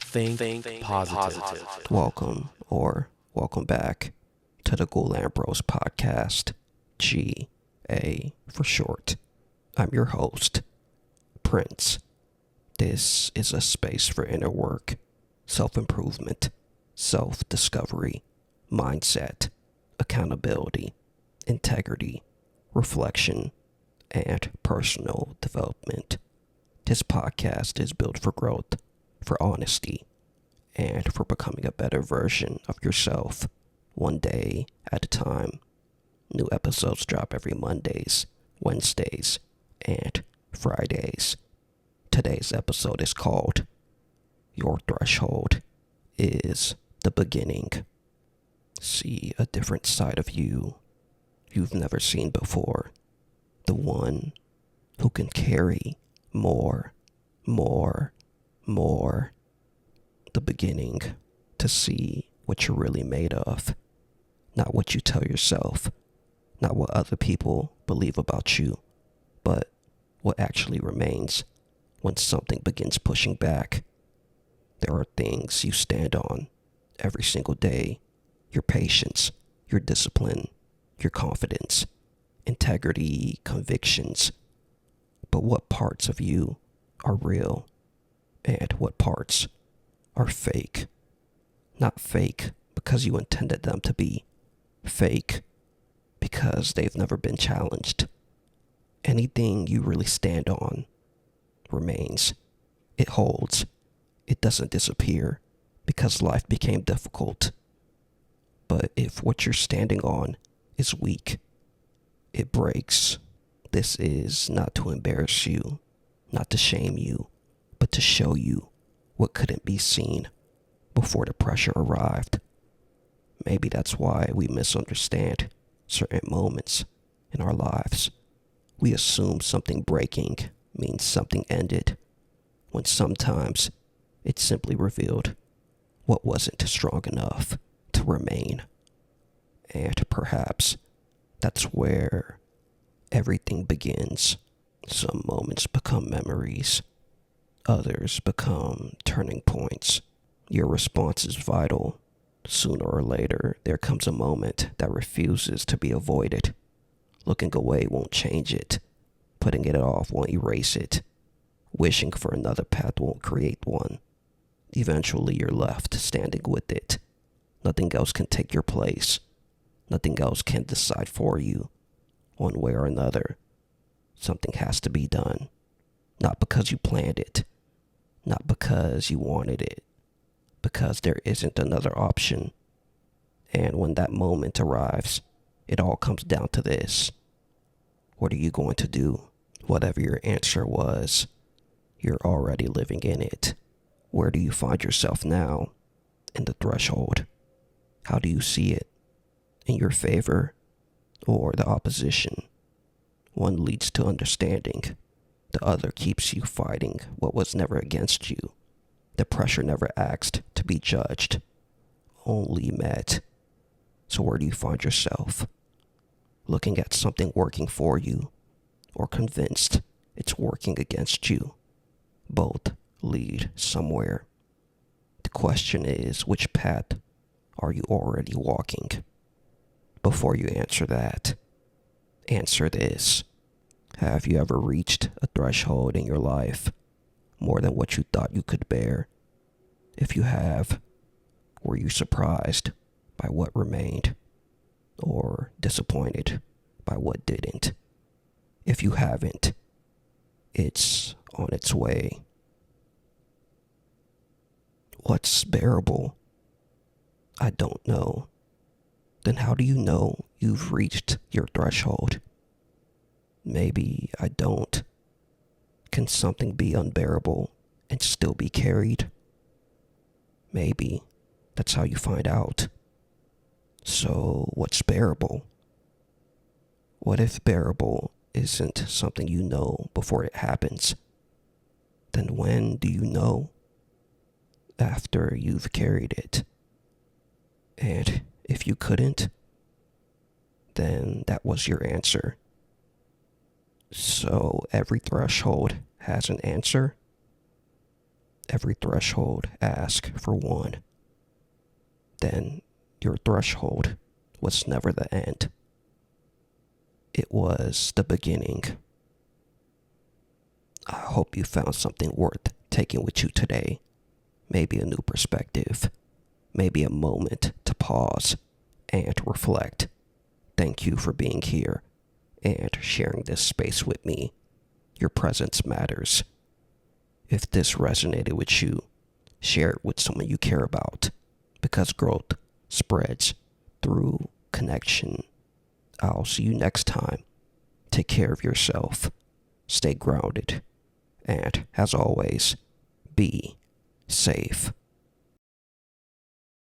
Think positive. Welcome back to the Ghoul Ambrose podcast, GA for short. I'm your host, Prince. This is a space for inner work, self-improvement, self-discovery, mindset, accountability, integrity, reflection, and personal development. This podcast is built for growth, for honesty, and for becoming a better version of yourself, one day at a time. New episodes drop every Mondays, Wednesdays, and Fridays. Today's episode is called Your Threshold is the Beginning. See a different side of you you've never seen before. The one who can carry more. The beginning to see what you're really made of. Not what you tell yourself, not what other people believe about you, but what actually remains when something begins pushing back. There are things you stand on every single day. Your patience, your discipline, your confidence, integrity, convictions. But what parts of you are real and what parts are fake? Not fake because you intended them to be. Fake because they've never been challenged. Anything you really stand on remains. It holds. It doesn't disappear because life became difficult. But if what you're standing on is weak, it breaks. This is not to embarrass you, not to shame you, but to show you what couldn't be seen before the pressure arrived. Maybe that's why we misunderstand certain moments in our lives. We assume something breaking means something ended, when sometimes it simply revealed what wasn't strong enough to remain. And perhaps that's where everything begins. Some moments become memories. Others become turning points. Your response is vital. Sooner or later, there comes a moment that refuses to be avoided. Looking away won't change it. Putting it off won't erase it. Wishing for another path won't create one. Eventually, you're left standing with it. Nothing else can take your place. Nothing else can decide for you. One way or another, something has to be done. Not because you planned it. Not because you wanted it. Because there isn't another option. And when that moment arrives, it all comes down to this. What are you going to do? Whatever your answer was, you're already living in it. Where do you find yourself now? In the threshold. How do you see it? In your favor or the opposition? One leads to understanding. The other keeps you fighting what was never against you. The pressure never asked to be judged, only met. So where do you find yourself? Looking at something working for you, or convinced it's working against you? Both lead somewhere. The question is, which path are you already walking? Before you answer that, answer this. Have you ever reached a threshold in your life more than what you thought you could bear? If you have, were you surprised by what remained or disappointed by what didn't? If you haven't, it's on its way. What's bearable? I don't know. Then how do you know you've reached your threshold? Maybe I don't. Can something be unbearable and still be carried? Maybe that's how you find out. So what's bearable? What if bearable isn't something you know before it happens? Then when do you know? After you've carried it. And if you couldn't, then that was your answer. So every threshold has an answer. Every threshold asks for one. Then your threshold was never the end. It was the beginning. I hope you found something worth taking with you today. Maybe a new perspective. Maybe a moment to pause and reflect. Thank you for being here and sharing this space with me. Your presence matters. If this resonated with you, share it with someone you care about, because growth spreads through connection. I'll see you next time. Take care of yourself. Stay grounded. And as always, be safe.